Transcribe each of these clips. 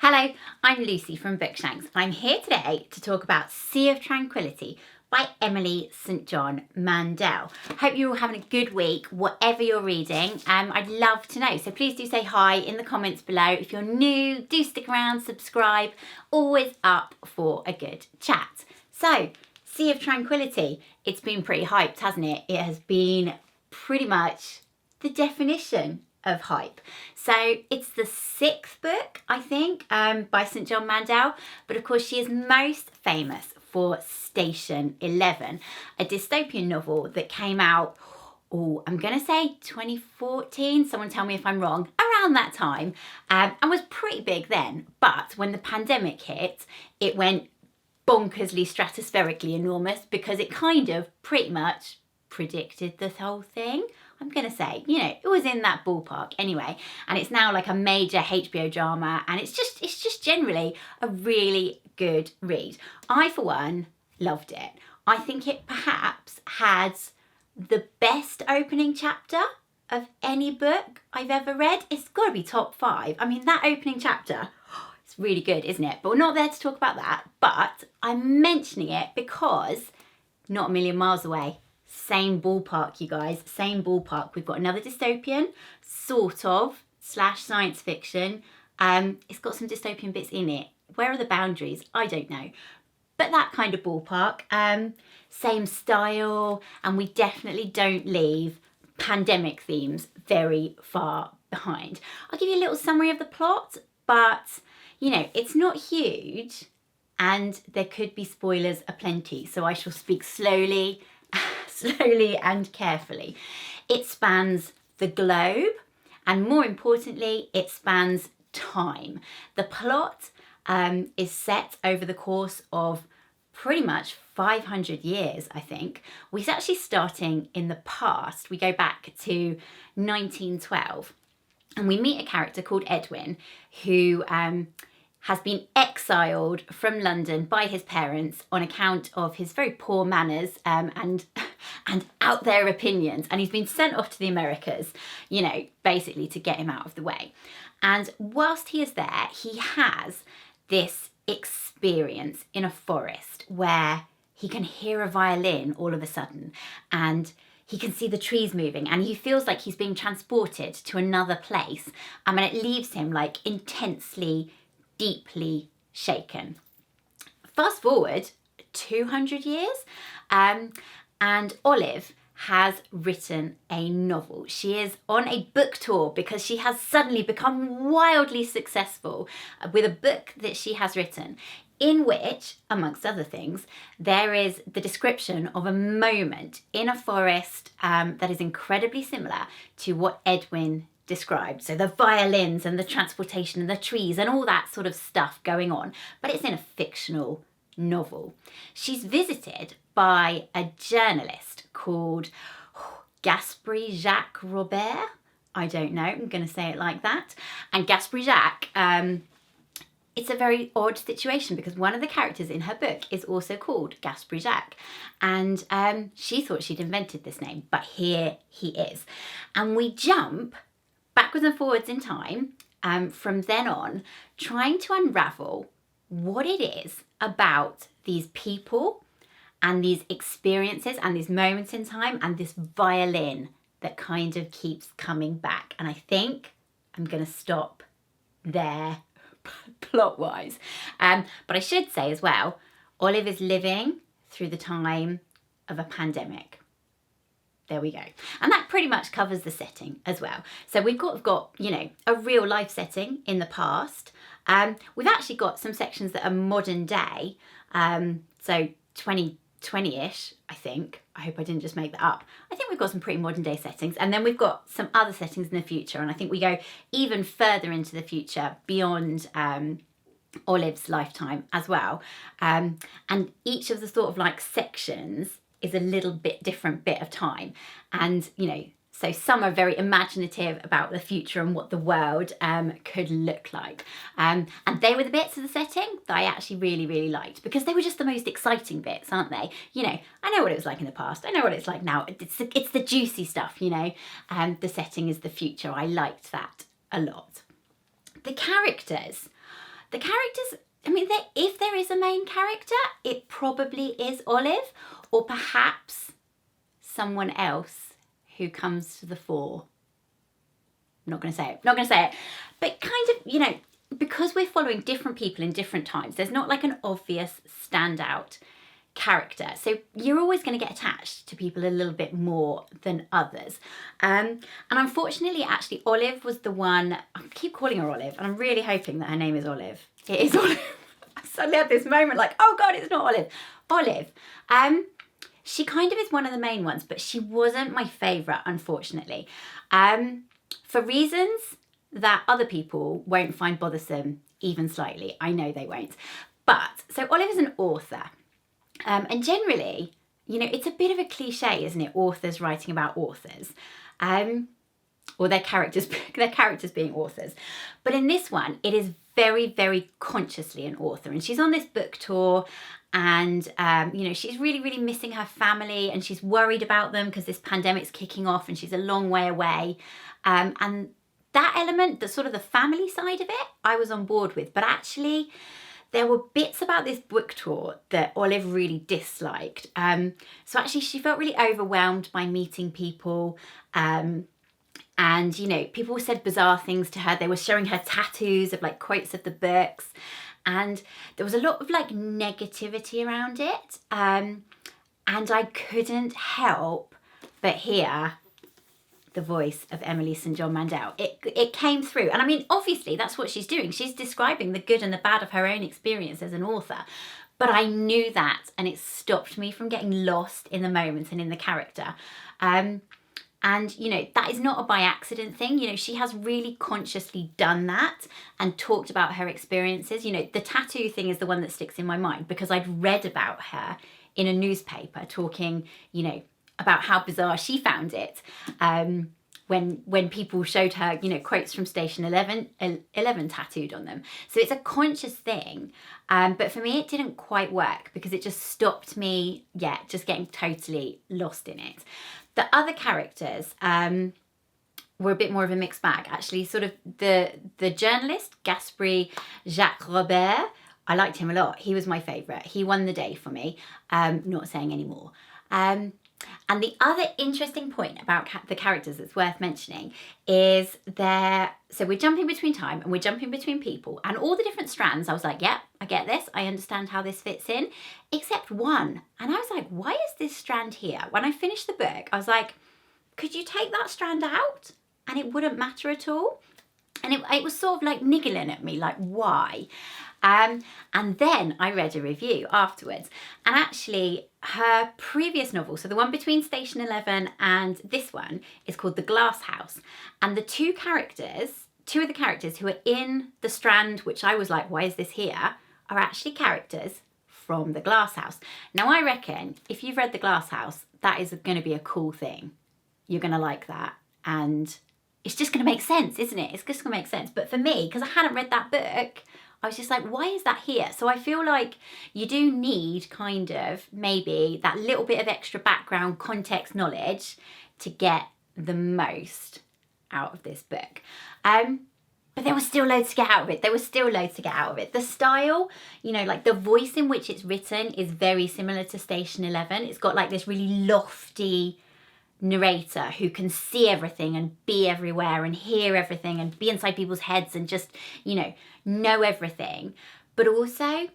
Hello, I'm Lucy from Bookshanks. I'm here today to talk about Sea of Tranquility by Emily St John Mandel. Hope you're all having a good week, whatever you're reading. I'd love to know, so please do say hi in the comments below. If you're new, do stick around, subscribe. Always up for a good chat. So, Sea of Tranquility, it's been pretty hyped, hasn't it? It has been pretty much the definition of hype. So it's the sixth book, I think, by St John Mandel, but of course she is most famous for Station 11, a dystopian novel that came out, I'm going to say 2014, someone tell me if I'm wrong, around that time, and was pretty big then, but when the pandemic hit, it went bonkersly stratospherically enormous because it kind of pretty much predicted the whole thing. I'm going to say, it was in that ballpark anyway. And it's now like a major HBO drama, and it's just generally a really good read. I, for one, loved it. I think it perhaps has the best opening chapter of any book I've ever read. It's got to be top 5. I mean, that opening chapter, it's really good, isn't it? But we're not there to talk about that. But I'm mentioning it because not a million miles away. Same ballpark, you guys, same ballpark. We've got another dystopian, sort of, / science fiction. It's got some dystopian bits in it. Where are the boundaries? I don't know. But that kind of ballpark. Same style, and we definitely don't leave pandemic themes very far behind. I'll give you a little summary of the plot, but, it's not huge, and there could be spoilers aplenty, so I shall speak slowly and carefully. It spans the globe, and more importantly, it spans time. The plot is set over the course of pretty much 500 years, I think. We're actually starting in the past. We go back to 1912, and we meet a character called Edwin who has been exiled from London by his parents on account of his very poor manners and out there opinions. And he's been sent off to the Americas, basically to get him out of the way. And whilst he is there, he has this experience in a forest where he can hear a violin all of a sudden, and he can see the trees moving, and he feels like he's being transported to another place. And it leaves him like intensely, deeply shaken. Fast forward 200 years, and Olive has written a novel. She is on a book tour because she has suddenly become wildly successful with a book that she has written, in which, amongst other things, there is the description of a moment in a forest that is incredibly similar to what Edwin described. So the violins and the transportation and the trees and all that sort of stuff going on, but it's in a fictional novel. She's visited by a journalist called Gaspard Jacques Robert. I don't know, I'm going to say it like that. And Gaspard Jacques, it's a very odd situation because one of the characters in her book is also called Gaspard Jacques. And she thought she'd invented this name, but here he is. And we jump backwards and forwards in time from then on, trying to unravel what it is about these people and these experiences and these moments in time and this violin that kind of keeps coming back. And I think I'm going to stop there plot-wise. But I should say as well, Olive is living through the time of a pandemic. There we go. And that pretty much covers the setting as well. So we've got a real life setting in the past. We've actually got some sections that are modern day. So 2020-ish, I think. I hope I didn't just make that up. I think we've got some pretty modern day settings. And then we've got some other settings in the future. And I think we go even further into the future beyond Olive's lifetime as well. And each of the sort of like sections is a little bit different bit of time. And, so some are very imaginative about the future and what the world could look like. And they were the bits of the setting that I actually really, really liked because they were just the most exciting bits, aren't they? I know what it was like in the past. I know what it's like now. It's the juicy stuff, the setting is the future. I liked that a lot. The characters the characters, I mean, if there is a main character, it probably is Olive, or perhaps someone else who comes to the fore. I'm not going to say it, but kind of, you know, because we're following different people in different times, there's not like an obvious standout character. So you're always going to get attached to people a little bit more than others. And unfortunately, actually, Olive was the one, I keep calling her Olive, and I'm really hoping that her name is Olive. It is Olive. I suddenly had this moment like, oh God, it's not Olive. Olive. She kind of is one of the main ones, but she wasn't my favourite, unfortunately. For reasons that other people won't find bothersome even slightly. I know they won't. But, so Olive is an author. And generally, you know, it's a bit of a cliche, isn't it? Authors writing about authors. Or their characters being authors. But in this one, it is very, very consciously an author. And she's on this book tour, and, you know, she's really, really missing her family, and she's worried about them because this pandemic's kicking off and she's a long way away. And that element, the sort of the family side of it, I was on board with. But actually, there were bits about this book tour that Olive really disliked. So actually, she felt really overwhelmed by meeting people. And, you know, people said bizarre things to her. They were showing her tattoos of like quotes of the books. And there was a lot of like negativity around it. And I couldn't help but hear the voice of Emily St. John Mandel. It came through. And I mean, obviously that's what she's doing. She's describing the good and the bad of her own experience as an author. But I knew that, and it stopped me from getting lost in the moments and in the character. And, you know, that is not a by accident thing. You know, she has really consciously done that and talked about her experiences. You know, the tattoo thing is the one that sticks in my mind because I'd read about her in a newspaper talking, you know, about how bizarre she found it when people showed her, you know, quotes from Station 11 tattooed on them. So it's a conscious thing. But for me, it didn't quite work because it just stopped me, just getting totally lost in it. The other characters were a bit more of a mixed bag. Actually, sort of the journalist, Gaspard Jacques Robert, I liked him a lot. He was my favourite. He won the day for me. Not saying any more. And the other interesting point about the characters that's worth mentioning is so we're jumping between time and we're jumping between people, and all the different strands, I was like, yeah, I get this. I understand how this fits in, except one. And I was like, why is this strand here? When I finished the book, I was like, could you take that strand out and it wouldn't matter at all? And it was sort of like niggling at me, like, why? And then I read a review afterwards, and actually her previous novel, so the one between Station 11 and this one, is called The Glass House. And two of the characters who are in the strand, which I was like, why is this here, are actually characters from The Glass House. Now I reckon if you've read The Glass House, that is going to be a cool thing. You're going to like that. And it's just going to make sense, isn't it? It's just going to make sense. But for me, because I hadn't read that book, I was just like, why is that here? So I feel like you do need kind of maybe that little bit of extra background context knowledge to get the most out of this book. But there was still loads to get out of it. The style, you know, like the voice in which it's written is very similar to Station 11. It's got like this really lofty narrator who can see everything and be everywhere and hear everything and be inside people's heads and just, you know everything, but also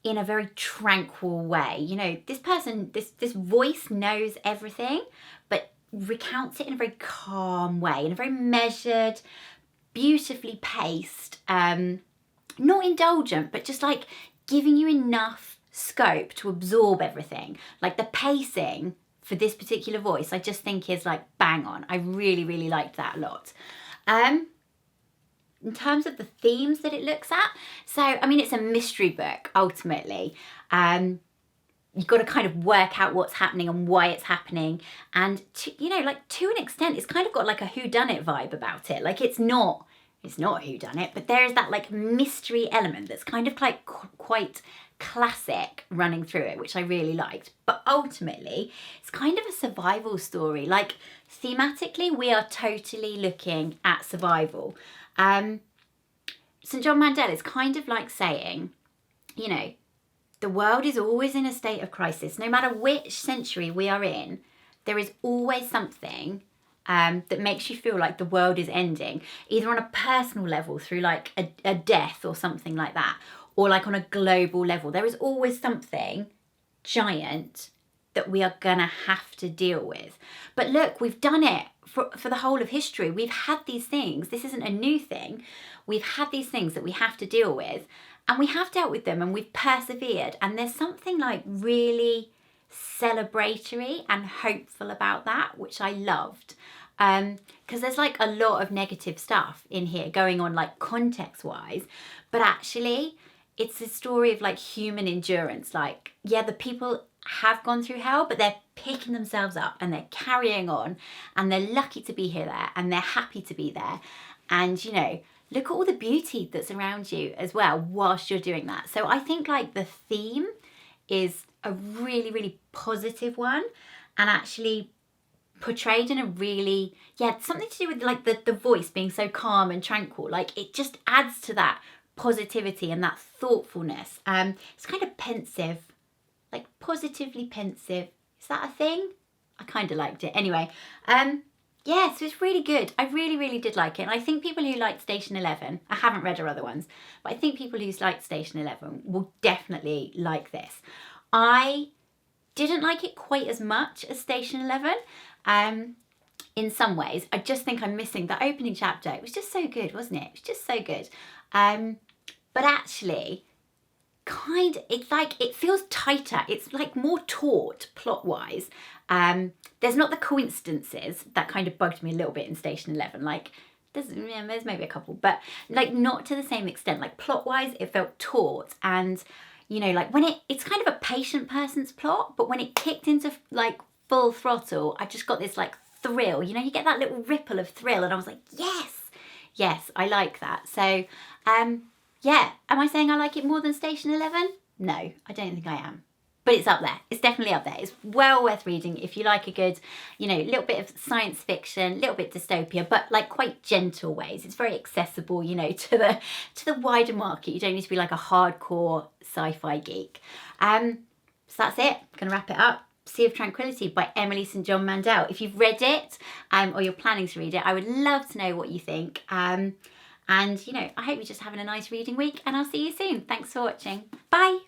in a very tranquil way. You know, this person, this voice knows everything, but recounts it in a very calm way, in a very measured, beautifully paced, not indulgent, but just like giving you enough scope to absorb everything. Like the pacing for this particular voice, I just think is like bang on. I really, really liked that a lot. In terms of the themes that it looks at, so, I mean, it's a mystery book, ultimately. You've got to kind of work out what's happening and why it's happening. And, to an extent, it's kind of got like a whodunit vibe about it. Like, it's not a whodunit, but there is that like mystery element that's kind of like quite classic running through it, which I really liked. But ultimately, it's kind of a survival story. Like, thematically, we are totally looking at survival. St. John Mandel is kind of like saying, you know, the world is always in a state of crisis. No matter which century we are in, there is always something that makes you feel like the world is ending, either on a personal level through like a death or something like that, or like on a global level. There is always something giant that we are gonna have to deal with. But look, we've done it for the whole of history. We've had these things. This isn't a new thing. We've had these things that we have to deal with, and we have dealt with them, and we've persevered. And there's something like really celebratory and hopeful about that, which I loved. Because there's like a lot of negative stuff in here going on, like context wise, but actually it's a story of like human endurance. Like, yeah, the people have gone through hell, but they're picking themselves up and they're carrying on, and they're lucky to be here there, and they're happy to be there. And, you know, look at all the beauty that's around you as well whilst you're doing that. So I think like the theme is a really, really positive one, and actually portrayed in a really, something to do with like the voice being so calm and tranquil. Like it just adds to that positivity and that thoughtfulness. It's kind of pensive, like positively pensive. Is that a thing? I kind of liked it. Anyway, so it's really good. I really, really did like it. And I think people who liked Station 11, I haven't read her other ones, but I think people who liked Station 11 will definitely like this. I didn't like it quite as much as Station 11. In some ways, I just think I'm missing the opening chapter. It was just so good, wasn't it? It was just so good. But actually, it's like, it feels tighter. It's like more taut plot-wise. There's not the coincidences that kind of bugged me a little bit in Station 11. Like, there's maybe a couple, but like not to the same extent. Like plot-wise, it felt taut, and you know, like when it's kind of a patient person's plot, but when it kicked into like full throttle, I just got this like thrill. You know, you get that little ripple of thrill, and I was like, yes, I like that. So, am I saying I like it more than Station 11? No, I don't think I am. But it's up there. It's definitely up there. It's well worth reading if you like a good, you know, little bit of science fiction, little bit dystopia, but like quite gentle ways. It's very accessible, you know, to the wider market. You don't need to be like a hardcore sci-fi geek. So that's it. I'm gonna wrap it up. Sea of Tranquility by Emily St. John Mandel. If you've read it, or you're planning to read it, I would love to know what you think. And, you know, I hope you're just having a nice reading week, and I'll see you soon. Thanks for watching. Bye.